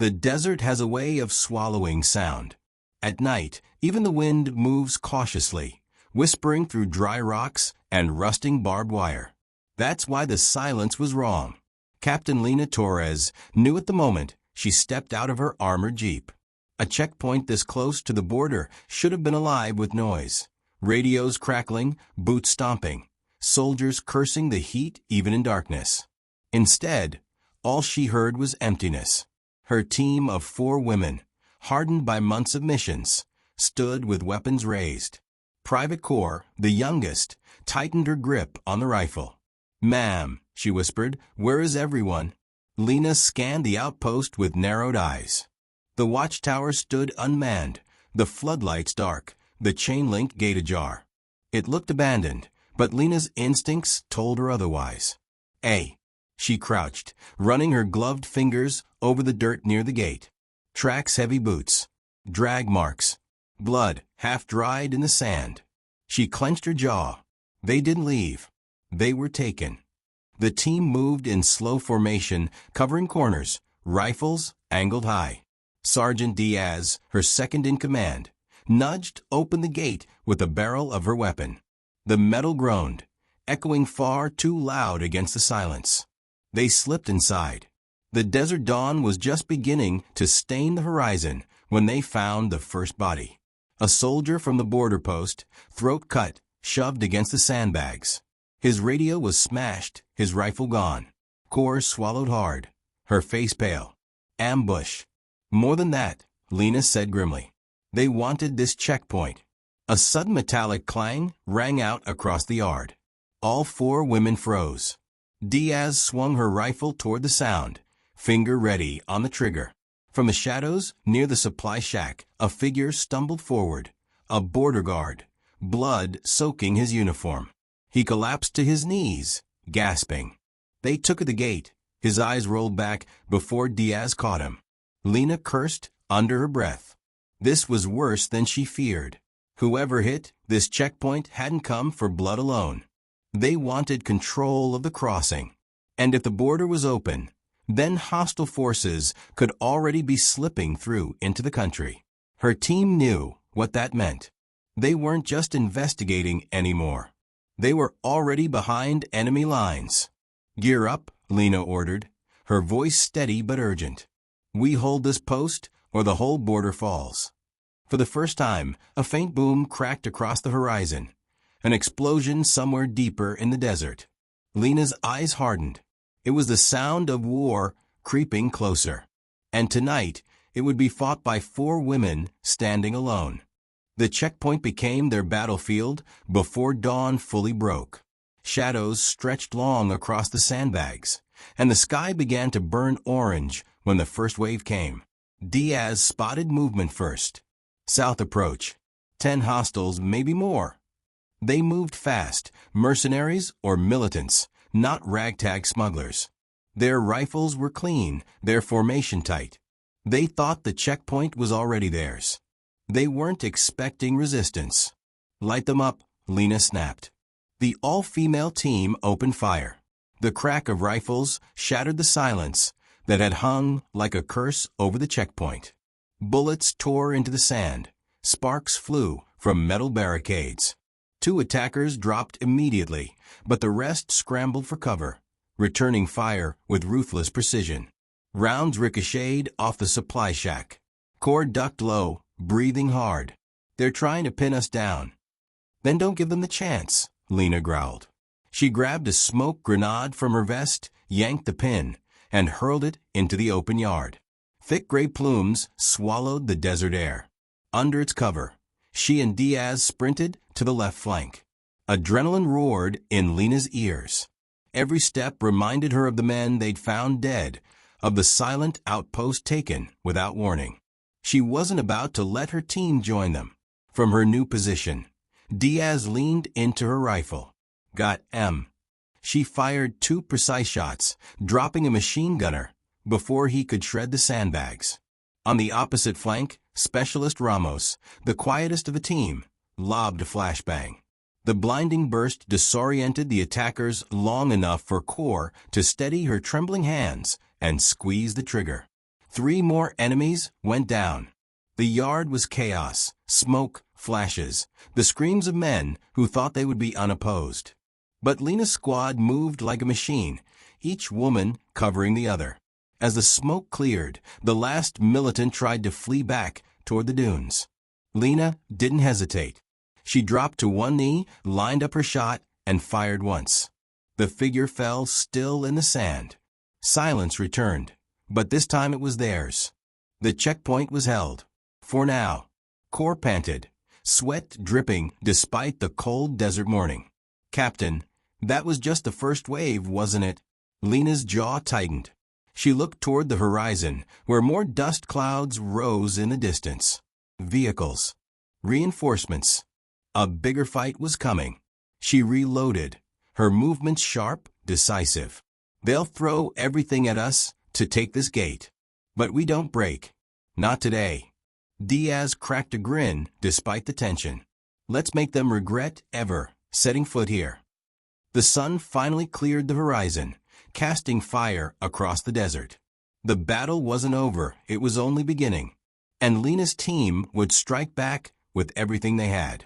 The desert has a way of swallowing sound. At night, even the wind moves cautiously, whispering through dry rocks and rusting barbed wire. That's why the silence was wrong. Captain Lena Torres knew at the moment she stepped out of her armored jeep. A checkpoint this close to the border should have been alive with noise. Radios crackling, boots stomping, soldiers cursing the heat even in darkness. Instead, all she heard was emptiness. Her team of 4 women, hardened by months of missions, stood with weapons raised. Private Corps, the youngest, tightened her grip on the rifle. "Ma'am," she whispered, "where is everyone?" Lena scanned the outpost with narrowed eyes. The watchtower stood unmanned, the floodlights dark, the chain-link gate ajar. It looked abandoned, but Lena's instincts told her otherwise. She crouched, running her gloved fingers over the dirt near the gate. Tracks, heavy boots, drag marks, blood half-dried in the sand. She clenched her jaw. They didn't leave. They were taken. The team moved in slow formation, covering corners, rifles angled high. Sergeant Diaz, her second in command, nudged open the gate with the barrel of her weapon. The metal groaned, echoing far too loud against the silence. They slipped inside. The desert dawn was just beginning to stain the horizon when they found the first body. A soldier from the border post, throat cut, shoved against the sandbags. His radio was smashed, his rifle gone. Cor swallowed hard, her face pale. Ambush. More than that, Lena said grimly. They wanted this checkpoint. A sudden metallic clang rang out across the yard. All 4 women froze. Diaz swung her rifle toward the sound, finger ready on the trigger. From the shadows near the supply shack, a figure stumbled forward, a border guard, blood soaking his uniform. He collapsed to his knees, gasping. They took at the gate. His eyes rolled back before Diaz caught him. Lena cursed under her breath. This was worse than she feared. Whoever hit this checkpoint hadn't come for blood alone. They wanted control of the crossing. And if the border was open, then hostile forces could already be slipping through into the country. Her team knew what that meant. They weren't just investigating anymore. They were already behind enemy lines. "Gear up," Lena ordered, her voice steady but urgent. "We hold this post, or the whole border falls." For the first time, a faint boom cracked across the horizon, an explosion somewhere deeper in the desert. Lena's eyes hardened. It was the sound of war creeping closer. And tonight, it would be fought by 4 women standing alone. The checkpoint became their battlefield before dawn fully broke. Shadows stretched long across the sandbags, and the sky began to burn orange when the first wave came. Diaz spotted movement first. South approach. 10 hostiles, maybe more. They moved fast, mercenaries or militants, not ragtag smugglers. Their rifles were clean, their formation tight. They thought the checkpoint was already theirs. They weren't expecting resistance. "Light them up," Lena snapped. The all-female team opened fire. The crack of rifles shattered the silence that had hung like a curse over the checkpoint. Bullets tore into the sand. Sparks flew from metal barricades. 2 attackers dropped immediately, but the rest scrambled for cover, returning fire with ruthless precision. Rounds ricocheted off the supply shack. Cor ducked low, breathing hard. "They're trying to pin us down." "Then don't give them the chance," Lena growled. She grabbed a smoke grenade from her vest, yanked the pin, and hurled it into the open yard. Thick gray plumes swallowed the desert air. Under its cover, she and Diaz sprinted to the left flank. Adrenaline roared in Lena's ears. Every step reminded her of the men they'd found dead, of the silent outpost taken without warning. She wasn't about to let her team join them. From her new position, Diaz leaned into her rifle. "Got M." She fired 2 precise shots, dropping a machine gunner before he could shred the sandbags. On the opposite flank, Specialist Ramos, the quietest of the team, lobbed a flashbang. The blinding burst disoriented the attackers long enough for Cor to steady her trembling hands and squeeze the trigger. 3 more enemies went down. The yard was chaos, smoke, flashes, the screams of men who thought they would be unopposed. But Lena's squad moved like a machine, each woman covering the other. As the smoke cleared, the last militant tried to flee back toward the dunes. Lena didn't hesitate. She dropped to one knee, lined up her shot, and fired once. The figure fell still in the sand. Silence returned, but this time it was theirs. The checkpoint was held. For now. Cor panted, sweat dripping despite the cold desert morning. "Captain, that was just the first wave, wasn't it?" Lena's jaw tightened. She looked toward the horizon, where more dust clouds rose in the distance. Vehicles. Reinforcements. A bigger fight was coming. She reloaded, her movements sharp, decisive. "They'll throw everything at us to take this gate. But we don't break. Not today." Diaz cracked a grin despite the tension. "Let's make them regret ever setting foot here." The sun finally cleared the horizon, casting fire across the desert. The battle wasn't over, it was only beginning. And Lena's team would strike back with everything they had.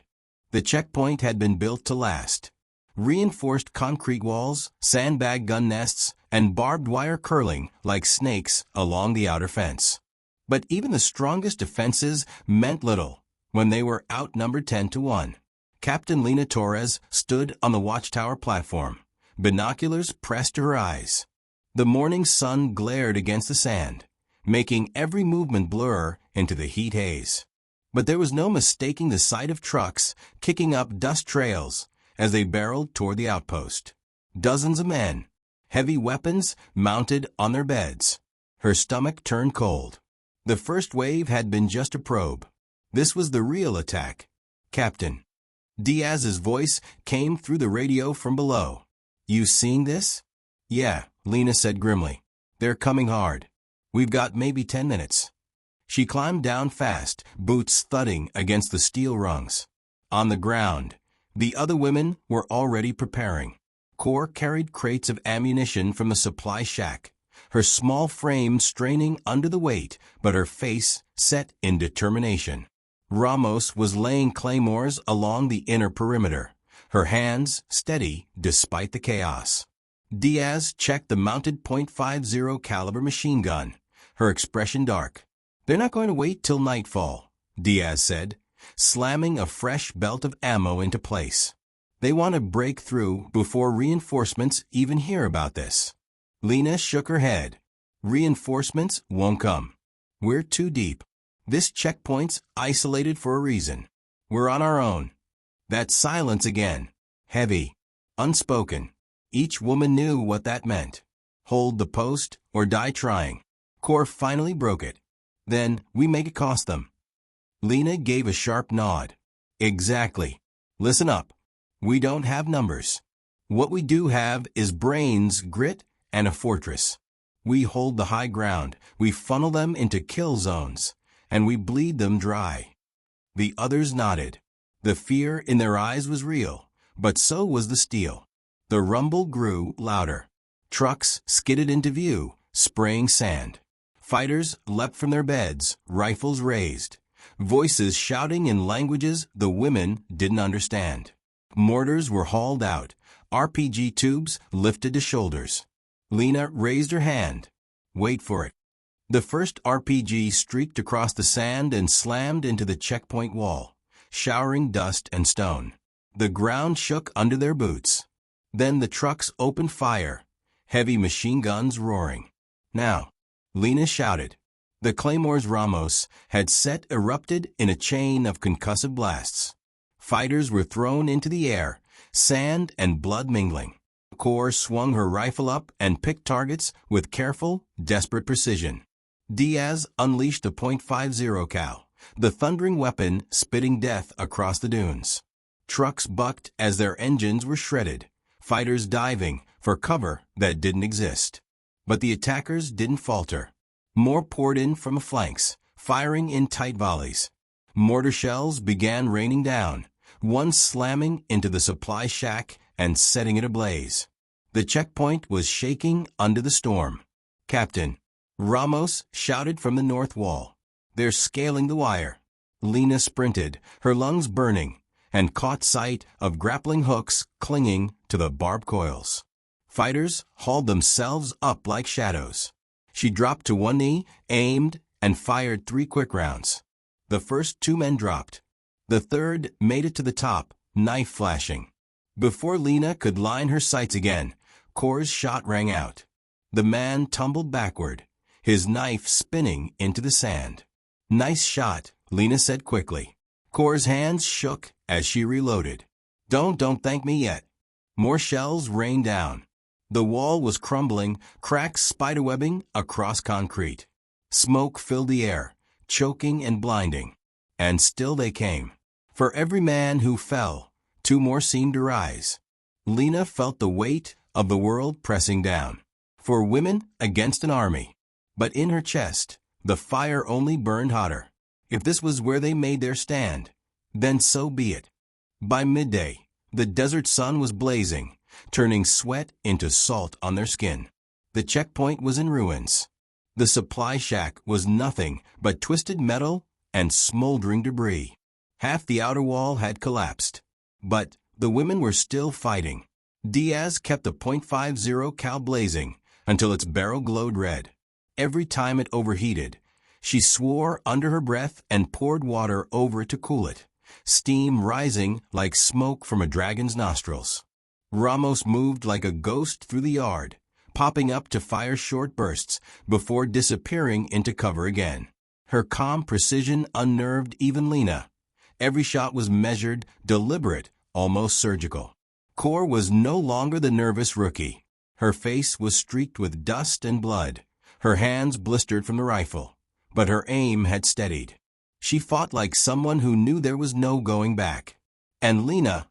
The checkpoint had been built to last. Reinforced concrete walls, sandbag gun nests, and barbed wire curling like snakes along the outer fence. But even the strongest defenses meant little when they were outnumbered 10-1. Captain Lena Torres stood on the watchtower platform, binoculars pressed to her eyes. The morning sun glared against the sand, making every movement blur into the heat haze. But there was no mistaking the sight of trucks kicking up dust trails as they barreled toward the outpost. Dozens of men, heavy weapons mounted on their beds. Her stomach turned cold. The first wave had been just a probe. This was the real attack. "Captain." Diaz's voice came through the radio from below. "You seeing this?" "Yeah," Lena said grimly. "They're coming hard. We've got maybe 10 minutes." She climbed down fast, boots thudding against the steel rungs. On the ground, the other women were already preparing. Cor carried crates of ammunition from the supply shack, her small frame straining under the weight, but her face set in determination. Ramos was laying claymores along the inner perimeter, her hands steady despite the chaos. Diaz checked the mounted .50 caliber machine gun, her expression dark. "They're not going to wait till nightfall," Diaz said, slamming a fresh belt of ammo into place. "They want to break through before reinforcements even hear about this." Lena shook her head. "Reinforcements won't come. We're too deep. This checkpoint's isolated for a reason. We're on our own." That silence again. Heavy. Unspoken. Each woman knew what that meant. Hold the post or die trying. Cor finally broke it. "Then we make it cost them." Lena gave a sharp nod. "Exactly. Listen up. We don't have numbers. What we do have is brains, grit, and a fortress. We hold the high ground, we funnel them into kill zones, and we bleed them dry." The others nodded. The fear in their eyes was real, but so was the steel. The rumble grew louder. Trucks skidded into view, spraying sand. Fighters leapt from their beds, rifles raised. Voices shouting in languages the women didn't understand. Mortars were hauled out, RPG tubes lifted to shoulders. Lena raised her hand. "Wait for it." The first RPG streaked across the sand and slammed into the checkpoint wall, showering dust and stone. The ground shook under their boots. Then the trucks opened fire, heavy machine guns roaring. "Now," Lena shouted. The claymores Ramos had set erupted in a chain of concussive blasts. Fighters were thrown into the air, sand and blood mingling. Cor swung her rifle up and picked targets with careful, desperate precision. Diaz unleashed the .50 cal, the thundering weapon spitting death across the dunes. Trucks bucked as their engines were shredded, fighters diving for cover that didn't exist. But the attackers didn't falter. More poured in from the flanks, firing in tight volleys. Mortar shells began raining down, one slamming into the supply shack and setting it ablaze. The checkpoint was shaking under the storm. "Captain." Ramos shouted from the north wall. "They're scaling the wire." Lena sprinted, her lungs burning, and caught sight of grappling hooks clinging to the barbed coils. Fighters hauled themselves up like shadows. She dropped to one knee, aimed, and fired 3 quick rounds. The first 2 men dropped. The third made it to the top, knife flashing. Before Lena could line her sights again, Kor's shot rang out. The man tumbled backward, his knife spinning into the sand. "Nice shot," Lena said quickly. Kor's hands shook as she reloaded. Don't thank me yet." More shells rained down. The wall was crumbling, cracks spiderwebbing across concrete. Smoke filled the air, choking and blinding. And still they came. For every man who fell, 2 more seemed to rise. Lena felt the weight of the world pressing down. 4 women against an army. But in her chest, the fire only burned hotter. If this was where they made their stand, then so be it. By midday, the desert sun was blazing, turning sweat into salt on their skin. The checkpoint was in ruins. The supply shack was nothing but twisted metal and smoldering debris. Half the outer wall had collapsed. But the women were still fighting. Diaz kept the .50 cal blazing until its barrel glowed red. Every time it overheated, she swore under her breath and poured water over it to cool it, steam rising like smoke from a dragon's nostrils. Ramos moved like a ghost through the yard, popping up to fire short bursts before disappearing into cover again. Her calm precision unnerved even Lena. Every shot was measured, deliberate, almost surgical. Kor was no longer the nervous rookie. Her face was streaked with dust and blood. Her hands blistered from the rifle, but her aim had steadied. She fought like someone who knew there was no going back. And Lena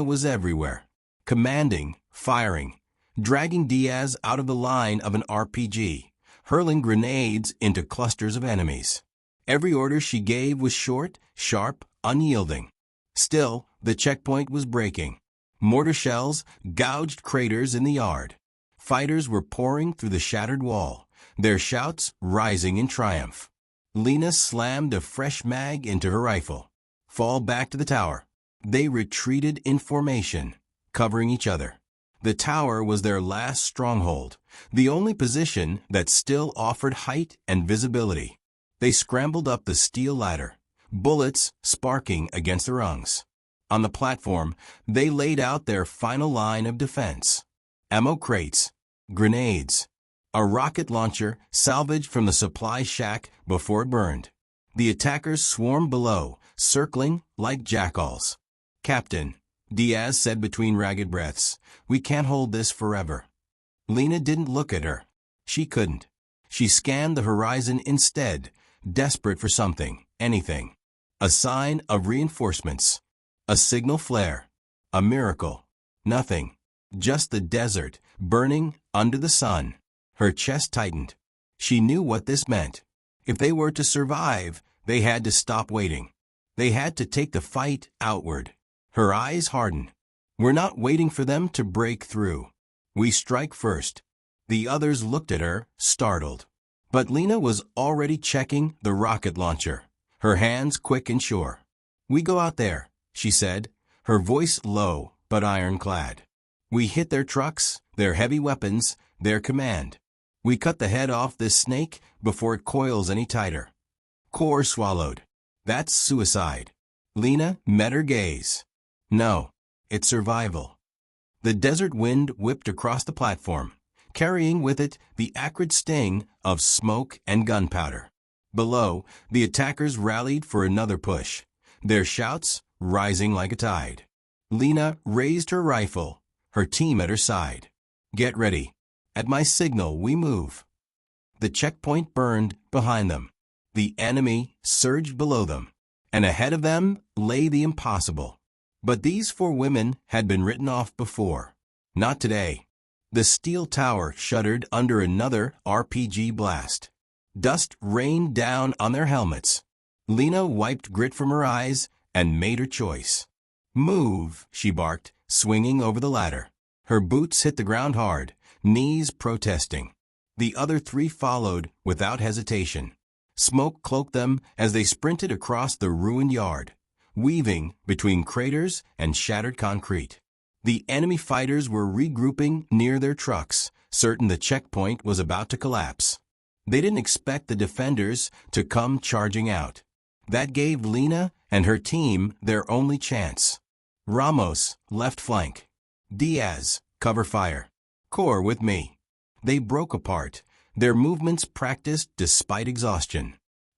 was everywhere, commanding, firing, dragging Diaz out of the line of an RPG, hurling grenades into clusters of enemies. Every order she gave was short, sharp, unyielding. Still, the checkpoint was breaking. Mortar shells gouged craters in the yard. Fighters were pouring through the shattered wall, their shouts rising in triumph. Lena slammed a fresh mag into her rifle. "Fall back to the tower." They retreated in formation, covering each other. The tower was their last stronghold, the only position that still offered height and visibility. They scrambled up the steel ladder, bullets sparking against the rungs. On the platform, they laid out their final line of defense. Ammo crates, grenades, a rocket launcher salvaged from the supply shack before it burned. The attackers swarmed below, circling like jackals. "Captain," Diaz said between ragged breaths, "we can't hold this forever." Lena didn't look at her. She couldn't. She scanned the horizon instead, desperate for something, anything. A sign of reinforcements. A signal flare. A miracle. Nothing. Just the desert, burning under the sun. Her chest tightened. She knew what this meant. If they were to survive, they had to stop waiting. They had to take the fight outward. Her eyes hardened. "We're not waiting for them to break through. We strike first." The others looked at her, startled. But Lena was already checking the rocket launcher, her hands quick and sure. "We go out there," she said, her voice low but ironclad. "We hit their trucks, their heavy weapons, their command. We cut the head off this snake before it coils any tighter." Kor swallowed. "That's suicide." Lena met her gaze. "No, it's survival." The desert wind whipped across the platform, carrying with it the acrid sting of smoke and gunpowder. Below, the attackers rallied for another push, their shouts rising like a tide. Lena raised her rifle, her team at her side. "Get ready. At my signal, we move." The checkpoint burned behind them. The enemy surged below them, and ahead of them lay the impossible. But these 4 women had been written off before. Not today. The steel tower shuddered under another RPG blast. Dust rained down on their helmets. Lena wiped grit from her eyes and made her choice. "Move," she barked, swinging over the ladder. Her boots hit the ground hard, knees protesting. The other three followed without hesitation. Smoke cloaked them as they sprinted across the ruined yard, weaving between craters and shattered concrete. The enemy fighters were regrouping near their trucks, certain the checkpoint was about to collapse. They didn't expect the defenders to come charging out. That gave Lena and her team their only chance. Ramos, left flank. Diaz, cover fire. Core with me. They broke apart, their movements practiced despite exhaustion.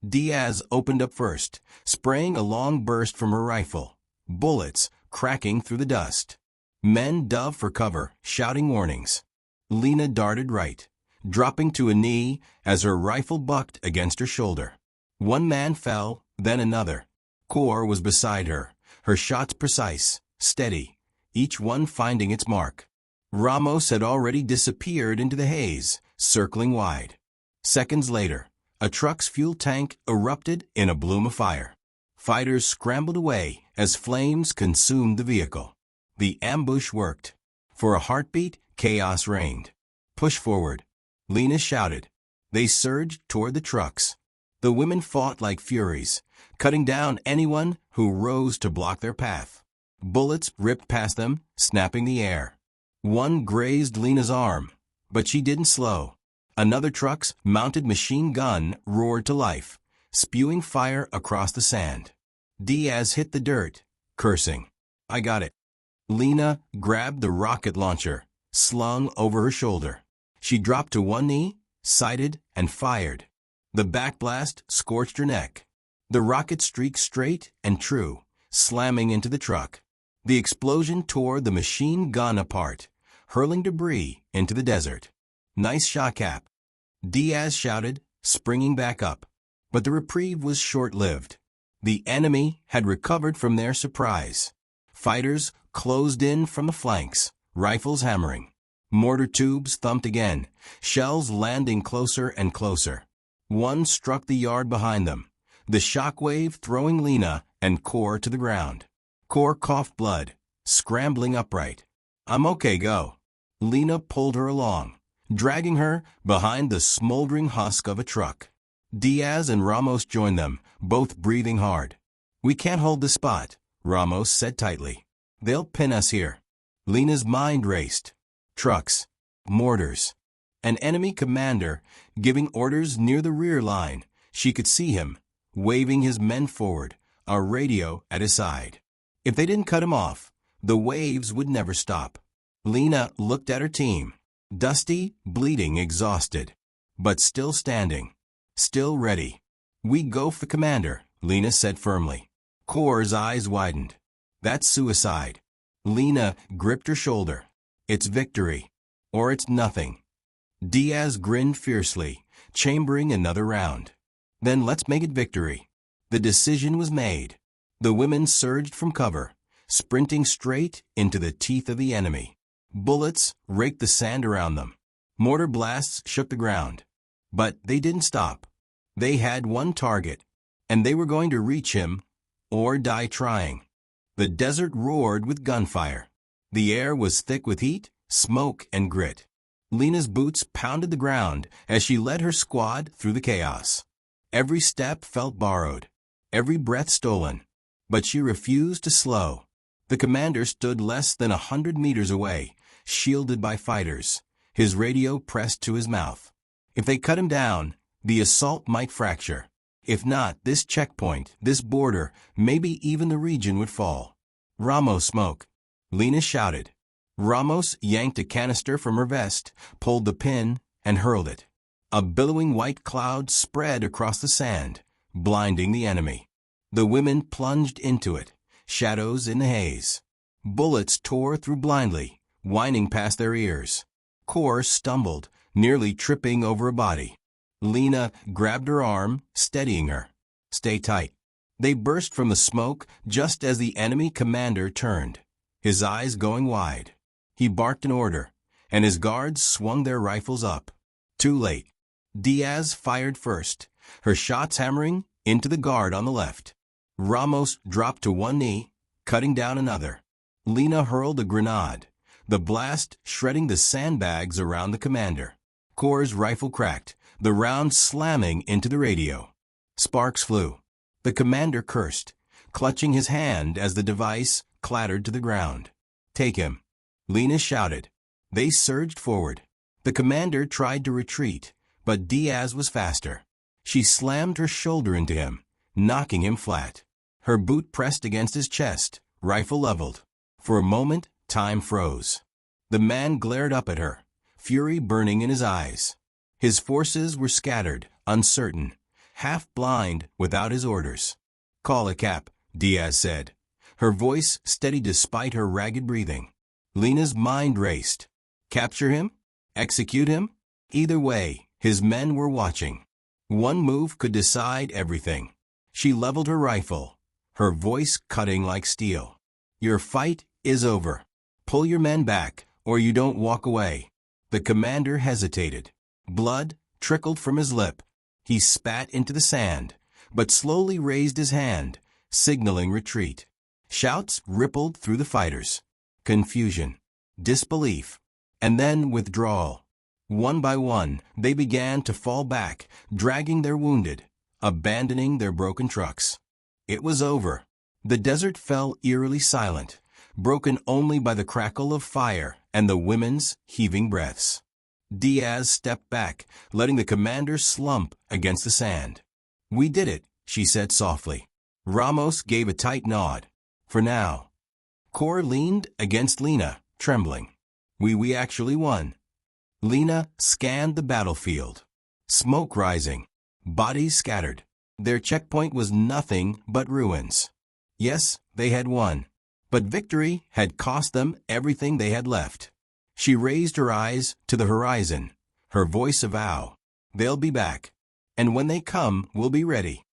Diaz opened up first, spraying a long burst from her rifle, bullets cracking through the dust. Men dove for cover, shouting warnings. Lena darted right, dropping to a knee as her rifle bucked against her shoulder. One man fell, then another. Core was beside her, her shots precise, steady, each one finding its mark. Ramos had already disappeared into the haze, circling wide. Seconds later, a truck's fuel tank erupted in a bloom of fire. Fighters scrambled away as flames consumed the vehicle. The ambush worked. For a heartbeat, chaos reigned. Push forward, Lena shouted. They surged toward the trucks. The women fought like furies, cutting down anyone who rose to block their path. Bullets ripped past them, snapping the air. One grazed Lena's arm, but she didn't slow. Another truck's mounted machine gun roared to life, spewing fire across the sand. Diaz hit the dirt, cursing. I got it. Lena grabbed the rocket launcher, slung over her shoulder. She dropped to one knee, sighted, and fired. The backblast scorched her neck. The rocket streaked straight and true, slamming into the truck. The explosion tore the machine gun apart, hurling debris into the desert. Nice shot, Cap, Diaz shouted, springing back up. But the reprieve was short-lived. The enemy had recovered from their surprise. Fighters closed in from the flanks, rifles hammering. Mortar tubes thumped again, shells landing closer and closer. One struck the yard behind them, the shockwave throwing Lena and Core to the ground. Core coughed blood, scrambling upright. I'm okay, go. Lena pulled her along, dragging her behind the smoldering husk of a truck. Diaz and Ramos joined them, both breathing hard. We can't hold the spot, Ramos said tightly. They'll pin us here. Lena's mind raced. Trucks, mortars, an enemy commander giving orders near the rear line. She could see him, waving his men forward, a radio at his side. If they didn't cut him off, the waves would never stop. Lena looked at her team, dusty, bleeding, exhausted, but still standing, still ready. We go for the commander, Lena said firmly. Core's eyes widened. That's suicide. Lena gripped her shoulder. It's victory, or it's nothing. Diaz grinned fiercely, chambering another round. Then let's make it victory. The decision was made. The women surged from cover, sprinting straight into the teeth of the enemy. Bullets raked the sand around them. Mortar blasts shook the ground. But they didn't stop. They had one target, and they were going to reach him or die trying. The desert roared with gunfire. The air was thick with heat, smoke, and grit. Lena's boots pounded the ground as she led her squad through the chaos. Every step felt borrowed, every breath stolen, but she refused to slow. The commander stood less than 100 meters away, shielded by fighters, his radio pressed to his mouth. If they cut him down, the assault might fracture. If not, this checkpoint, this border, maybe even the region would fall. Ramos, smoke, Lena shouted. Ramos yanked a canister from her vest, pulled the pin, and hurled it. A billowing white cloud spread across the sand, blinding the enemy. The women plunged into it, shadows in the haze. Bullets tore through blindly, whining past their ears. Core stumbled, nearly tripping over a body. Lena grabbed her arm, steadying her. Stay tight. They burst from the smoke just as the enemy commander turned, his eyes going wide. He barked an order, and his guards swung their rifles up. Too late. Diaz fired first, her shots hammering into the guard on the left. Ramos dropped to one knee, cutting down another. Lena hurled a grenade, the blast shredding the sandbags around the commander. Core's rifle cracked, the round slamming into the radio. Sparks flew. The commander cursed, clutching his hand as the device clattered to the ground. "Take him," Lena shouted. They surged forward. The commander tried to retreat, but Diaz was faster. She slammed her shoulder into him, knocking him flat. Her boot pressed against his chest, rifle leveled. For a moment, time froze. The man glared up at her, fury burning in his eyes. His forces were scattered, uncertain, half blind without his orders. "Call a cap," Diaz said, her voice steady despite her ragged breathing. Lena's mind raced. Capture him? Execute him? Either way, his men were watching. One move could decide everything. She leveled her rifle, her voice cutting like steel. "Your fight is over. Pull your men back, or you don't walk away." The commander hesitated. Blood trickled from his lip. He spat into the sand, but slowly raised his hand, signaling retreat. Shouts rippled through the fighters. Confusion, disbelief, and then withdrawal. One by one, they began to fall back, dragging their wounded, abandoning their broken trucks. It was over. The desert fell eerily silent, broken only by the crackle of fire and the women's heaving breaths. Diaz stepped back, letting the commander slump against the sand. "We did it," she said softly. Ramos gave a tight nod. "For now." Core leaned against Lena, trembling. We actually won." Lena scanned the battlefield. Smoke rising, bodies scattered. Their checkpoint was nothing but ruins. Yes, they had won, but victory had cost them everything they had left. She raised her eyes to the horizon, her voice a vow. "They'll be back, and when they come, we'll be ready."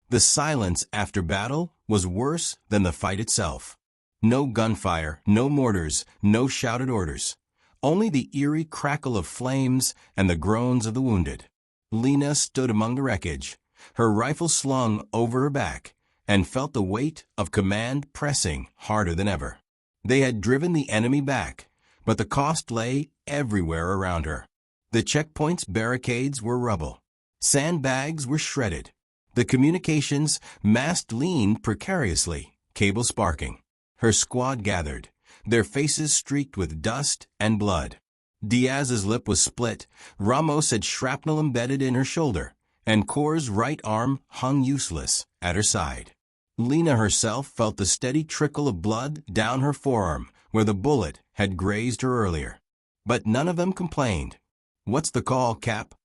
The silence after battle was worse than the fight itself. No gunfire, no mortars, no shouted orders. Only the eerie crackle of flames and the groans of the wounded. Lena stood among the wreckage, her rifle slung over her back, and felt the weight of command pressing harder than ever. They had driven the enemy back, but the cost lay everywhere around her. The checkpoint's barricades were rubble. Sandbags were shredded. The communications mast leaned precariously, cable sparking. Her squad gathered, their faces streaked with dust and blood. Diaz's lip was split, Ramos had shrapnel embedded in her shoulder, and Core's right arm hung useless at her side. Lena herself felt the steady trickle of blood down her forearm where the bullet had grazed her earlier. But none of them complained. "What's the call, Cap?"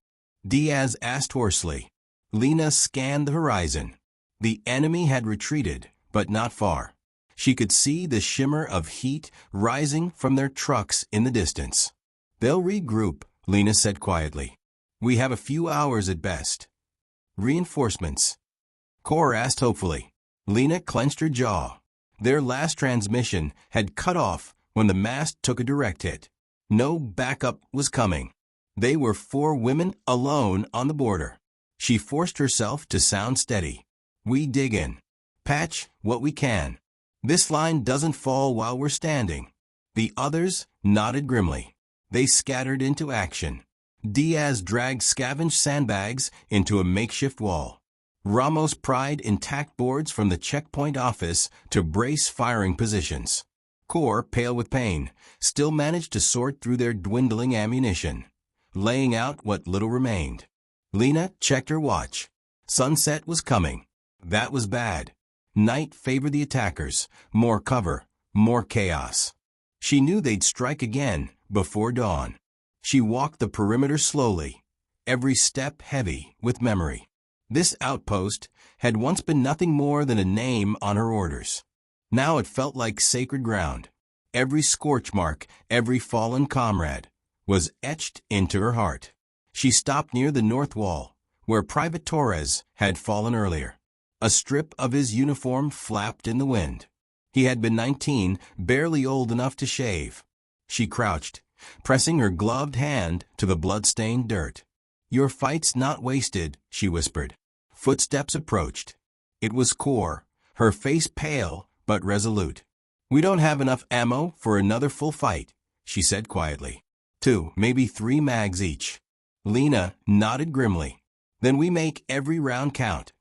Diaz asked hoarsely. Lena scanned the horizon. The enemy had retreated, but not far. She could see the shimmer of heat rising from their trucks in the distance. "They'll regroup," Lena said quietly. "We have a few hours at best." "Reinforcements?" Core asked hopefully. Lena clenched her jaw. Their last transmission had cut off when the mast took a direct hit. No backup was coming. They were 4 women alone on the border. She forced herself to sound steady. "We dig in. Patch what we can. This line doesn't fall while we're standing." The others nodded grimly. They scattered into action. Diaz dragged scavenged sandbags into a makeshift wall. Ramos pried intact boards from the checkpoint office to brace firing positions. Core, pale with pain, still managed to sort through their dwindling ammunition, laying out what little remained. Lena checked her watch. Sunset was coming. That was bad. Night favored the attackers. More cover, more chaos. She knew they'd strike again before dawn. She walked the perimeter slowly, every step heavy with memory. This outpost had once been nothing more than a name on her orders. Now it felt like sacred ground. Every scorch mark, every fallen comrade, was etched into her heart. She stopped near the north wall, where Private Torres had fallen earlier. A strip of his uniform flapped in the wind. He had been 19, barely old enough to shave. She crouched, pressing her gloved hand to the blood-stained dirt. "Your fight's not wasted," she whispered. Footsteps approached. It was Core, her face pale but resolute. "We don't have enough ammo for another full fight," she said quietly. 2, maybe 3 mags each. Lena nodded grimly. Then we make every round count.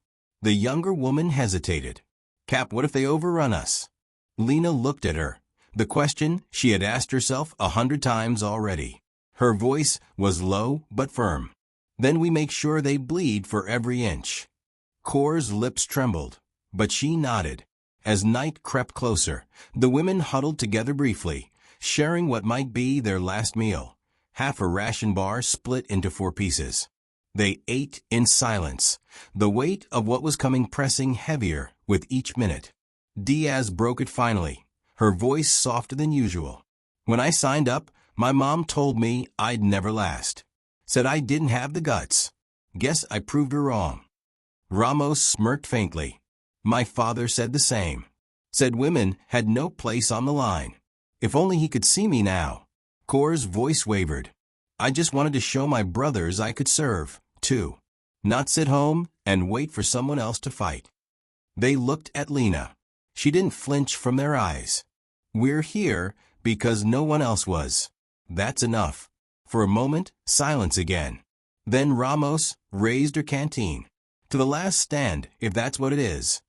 The younger woman hesitated. Cap, what if they overrun us? Lena looked at her. The question she had asked herself 100 times already. Her voice was low but firm. Then we make sure they bleed for every inch. Cora's lips trembled, but she nodded. As night crept closer, the women huddled together briefly, sharing what might be their last meal. Half a ration bar split into 4 pieces. They ate in silence, the weight of what was coming pressing heavier with each minute. Diaz broke it finally, her voice softer than usual. When I signed up, my mom told me I'd never last. Said I didn't have the guts. Guess I proved her wrong. Ramos smirked faintly. My father said the same. Said women had no place on the line. If only he could see me now. Cora's voice wavered. I just wanted to show my brothers I could serve, too. Not sit home and wait for someone else to fight. They looked at Lena. She didn't flinch from their eyes. We're here because no one else was. That's enough. For a moment, silence again. Then Ramos raised her canteen. To the last stand, if that's what it is.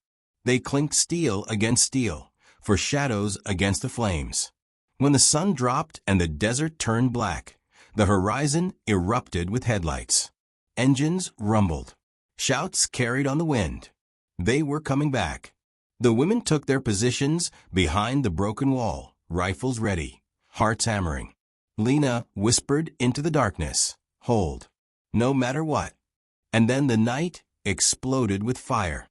They clinked steel against steel, for shadows against the flames. When the sun dropped and the desert turned black, the horizon erupted with headlights. Engines rumbled. Shouts carried on the wind. They were coming back. The women took their positions behind the broken wall, rifles ready, hearts hammering. Lena whispered into the darkness, hold, no matter what. And then the night exploded with fire.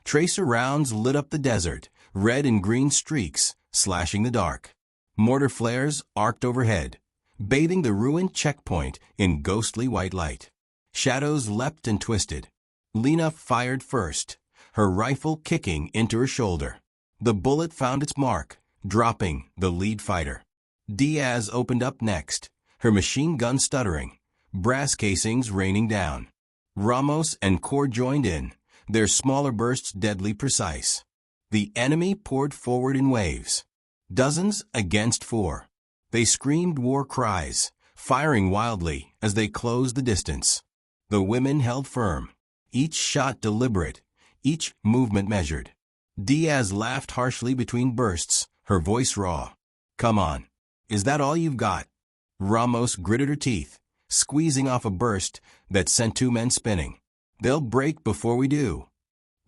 Tracer rounds lit up the desert, red and green streaks slashing the dark. Mortar flares arced overhead, bathing the ruined checkpoint in ghostly white light. Shadows leapt and twisted. Lena fired first, her rifle kicking into her shoulder. The bullet found its mark, dropping the lead fighter. Diaz opened up next, her machine gun stuttering, brass casings raining down. Ramos and Cor joined in, their smaller bursts deadly precise. The enemy poured forward in waves. Dozens against 4. They screamed war cries, firing wildly as they closed the distance. The women held firm, each shot deliberate, each movement measured. Diaz laughed harshly between bursts, her voice raw. Come on. Is that all you've got? Ramos gritted her teeth, squeezing off a burst that sent 2 men spinning. They'll break before we do.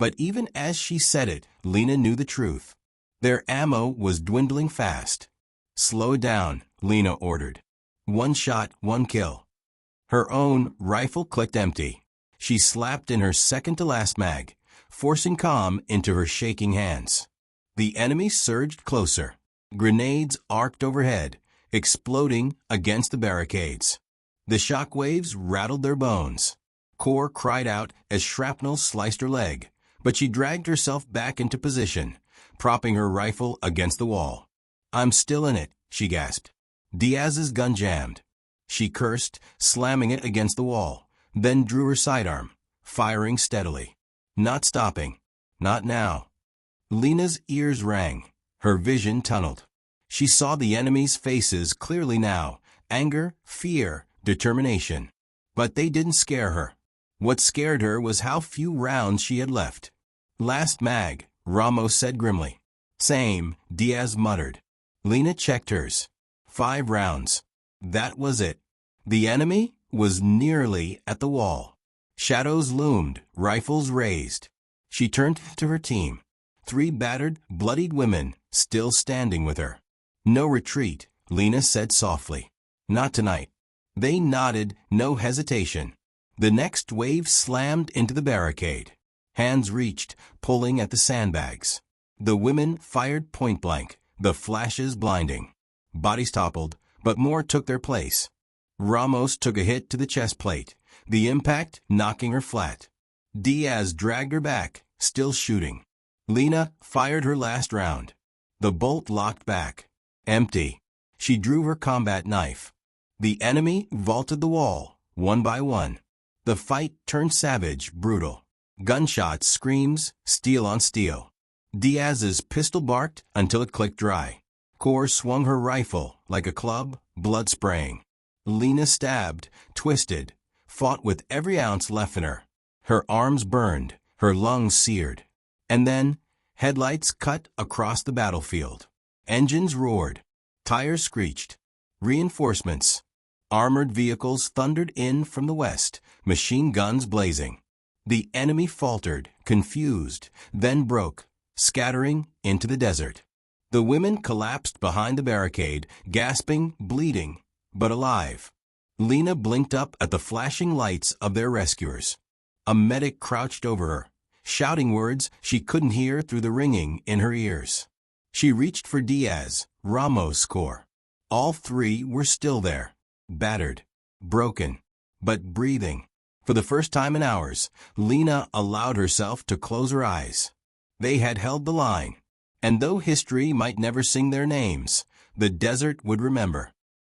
But even as she said it, Lena knew the truth. Their ammo was dwindling fast. Slow down, Lena ordered. 1 shot, 1 kill. Her own rifle clicked empty. She slapped in her second-to-last mag, forcing calm into her shaking hands. The enemy surged closer. Grenades arced overhead, exploding against the barricades. The shock waves rattled their bones. Cor cried out as shrapnel sliced her leg, but she dragged herself back into position, propping her rifle against the wall. I'm still in it, she gasped. Diaz's gun jammed. She cursed, slamming it against the wall, then drew her sidearm, firing steadily. Not stopping. Not now. Lena's ears rang. Her vision tunneled. She saw the enemy's faces clearly now, anger, fear, determination. But they didn't scare her. What scared her was how few rounds she had left. Last mag, Ramos said grimly. Same, Diaz muttered. Lena checked hers. 5 rounds. That was it. The enemy was nearly at the wall. Shadows loomed, rifles raised. She turned to her team. 3 battered, bloodied women, still standing with her. No retreat, Lena said softly. Not tonight. They nodded, no hesitation. The next wave slammed into the barricade. Hands reached, pulling at the sandbags. The women fired point blank, the flashes blinding. Bodies toppled, but more took their place. Ramos took a hit to the chest plate, the impact knocking her flat. Diaz dragged her back, still shooting. Lena fired her last round. The bolt locked back. Empty. She drew her combat knife. The enemy vaulted the wall, one by one. The fight turned savage, brutal. Gunshots, screams, steel on steel. Diaz's pistol barked until it clicked dry. Cor swung her rifle like a club, blood spraying. Lena stabbed, twisted, fought with every ounce left in her. Her arms burned, her lungs seared. And then, headlights cut across the battlefield. Engines roared. Tires screeched. Reinforcements. Armored vehicles thundered in from the west, machine guns blazing. The enemy faltered, confused, then broke, scattering into the desert. The women collapsed behind the barricade, gasping, bleeding, but alive. Lena blinked up at the flashing lights of their rescuers. A medic crouched over her, shouting words she couldn't hear through the ringing in her ears. She reached for Diaz, Ramos' score. All three were still there, battered, broken, but breathing. For the first time in hours, Lena allowed herself to close her eyes. They had held the line, and though history might never sing their names, the desert would remember.